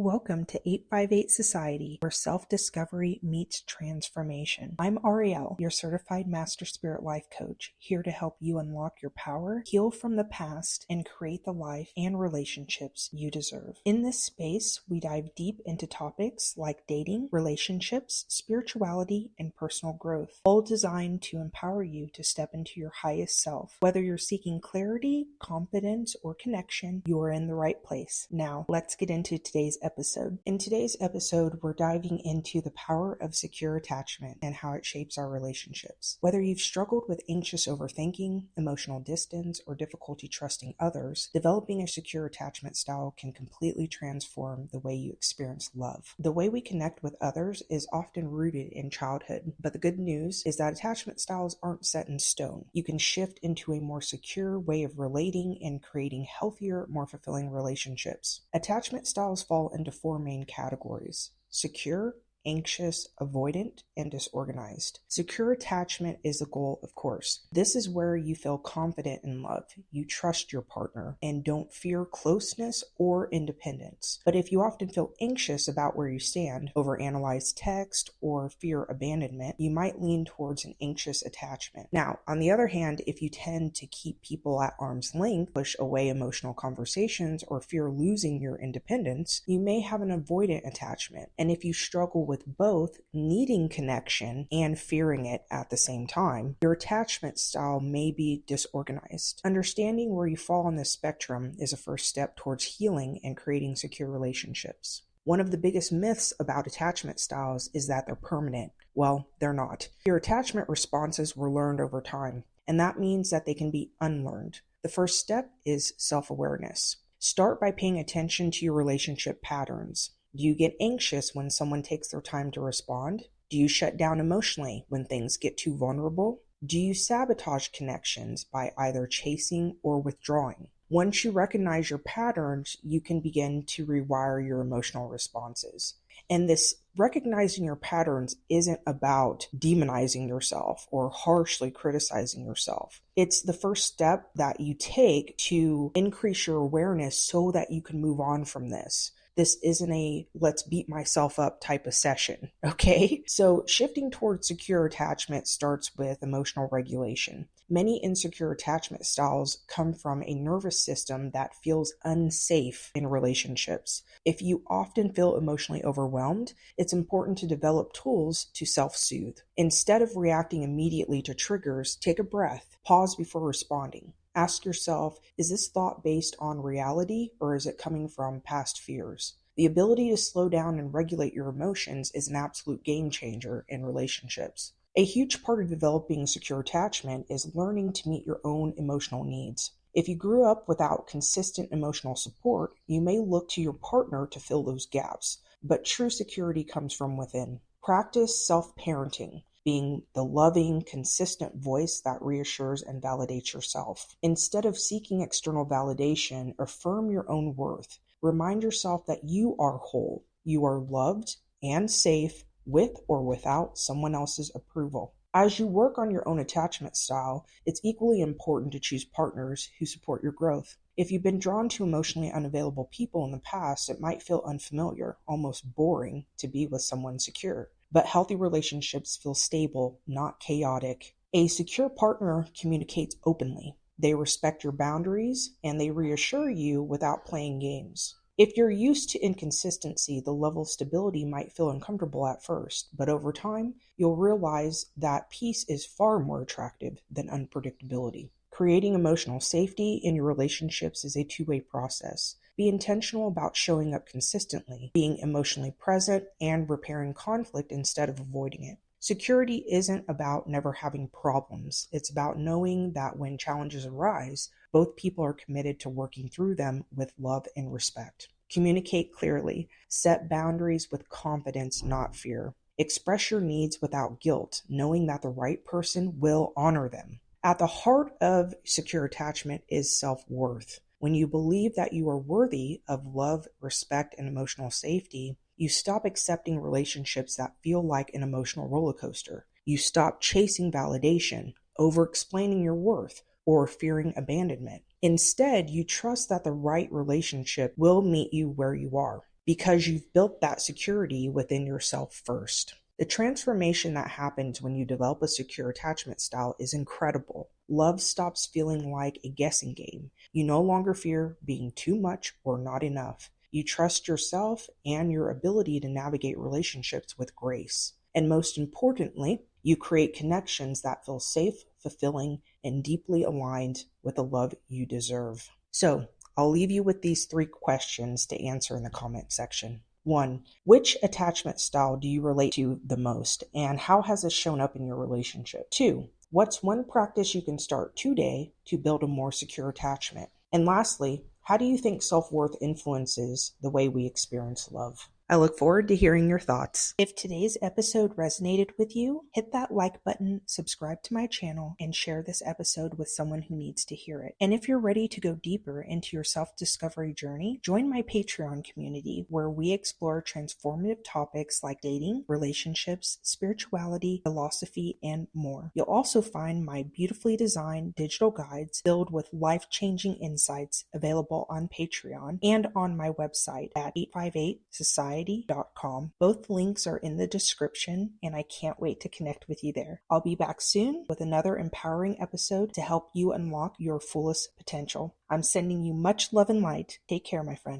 Welcome to 858 Society, where self-discovery meets transformation. I'm Ariel, your certified Master Spirit Life Coach, here to help you unlock your power, heal from the past, and create the life and relationships you deserve. In this space, we dive deep into topics like dating, relationships, spirituality, and personal growth, all designed to empower you to step into your highest self. Whether you're seeking clarity, confidence, or connection, you are in the right place. Now, let's get into today's episode. In today's episode, we're diving into the power of secure attachment and how it shapes our relationships. Whether you've struggled with anxious overthinking, emotional distance, or difficulty trusting others, developing a secure attachment style can completely transform the way you experience love. The way we connect with others is often rooted in childhood, but the good news is that attachment styles aren't set in stone. You can shift into a more secure way of relating and creating healthier, more fulfilling relationships. Attachment styles fall into four main categories: secure, anxious, avoidant, and disorganized. Secure attachment is the goal, of course. This is where you feel confident in love, you trust your partner, and don't fear closeness or independence. But if you often feel anxious about where you stand, overanalyze text, or fear abandonment, you might lean towards an anxious attachment. Now, on the other hand, if you tend to keep people at arm's length, push away emotional conversations, or fear losing your independence, you may have an avoidant attachment. And if you struggle with both needing connection and fearing it at the same time, your attachment style may be disorganized. Understanding where you fall on this spectrum is a first step towards healing and creating secure relationships. One of the biggest myths about attachment styles is that they're permanent. Well, they're not. Your attachment responses were learned over time, and that means that they can be unlearned. The first step is self-awareness. Start by paying attention to your relationship patterns. Do you get anxious when someone takes their time to respond? Do you shut down emotionally when things get too vulnerable? Do you sabotage connections by either chasing or withdrawing? Once you recognize your patterns, you can begin to rewire your emotional responses. And this recognizing your patterns isn't about demonizing yourself or harshly criticizing yourself. It's the first step that you take to increase your awareness so that you can move on from this. This isn't a let's beat myself up type of session, okay? So shifting towards secure attachment starts with emotional regulation. Many insecure attachment styles come from a nervous system that feels unsafe in relationships. If you often feel emotionally overwhelmed, it's important to develop tools to self-soothe. Instead of reacting immediately to triggers, take a breath, pause before responding. Ask yourself, is this thought based on reality or is it coming from past fears? The ability to slow down and regulate your emotions is an absolute game changer in relationships. A huge part of developing secure attachment is learning to meet your own emotional needs. If you grew up without consistent emotional support, you may look to your partner to fill those gaps, but true security comes from within. Practice self-parenting, being the loving, consistent voice that reassures and validates yourself. Instead of seeking external validation, affirm your own worth. Remind yourself that you are whole, you are loved and safe with or without someone else's approval. As you work on your own attachment style, it's equally important to choose partners who support your growth. If you've been drawn to emotionally unavailable people in the past, it might feel unfamiliar, almost boring, to be with someone secure. But healthy relationships feel stable, not chaotic. A secure partner communicates openly. They respect your boundaries, and they reassure you without playing games. If you're used to inconsistency, the level of stability might feel uncomfortable at first, but over time, you'll realize that peace is far more attractive than unpredictability. Creating emotional safety in your relationships is a two-way process. Be intentional about showing up consistently, being emotionally present, and repairing conflict instead of avoiding it. Security isn't about never having problems. It's about knowing that when challenges arise, both people are committed to working through them with love and respect. Communicate clearly. Set boundaries with confidence, not fear. Express your needs without guilt, knowing that the right person will honor them. At the heart of secure attachment is self-worth. When you believe that you are worthy of love, respect, and emotional safety, you stop accepting relationships that feel like an emotional roller coaster. You stop chasing validation, over-explaining your worth, or fearing abandonment. Instead, you trust that the right relationship will meet you where you are. because you've built that security within yourself first. The transformation that happens when you develop a secure attachment style is incredible. Love stops feeling like a guessing game. You no longer fear being too much or not enough. You trust yourself and your ability to navigate relationships with grace. And most importantly, you create connections that feel safe, fulfilling, and deeply aligned with the love you deserve. So, I'll leave you with these 3 questions to answer in the comment section. 1. Which attachment style do you relate to the most, and how has it shown up in your relationship? 2. What's one practice you can start today to build a more secure attachment? And lastly, how do you think self-worth influences the way we experience love? I look forward to hearing your thoughts. If today's episode resonated with you, hit that like button, subscribe to my channel, and share this episode with someone who needs to hear it. And if you're ready to go deeper into your self-discovery journey, join my Patreon community where we explore transformative topics like dating, relationships, spirituality, philosophy, and more. You'll also find my beautifully designed digital guides filled with life-changing insights available on Patreon and on my website at 858society.com. Both links are in the description, and I can't wait to connect with you there. I'll be back soon with another empowering episode to help you unlock your fullest potential. I'm sending you much love and light. Take care, my friend.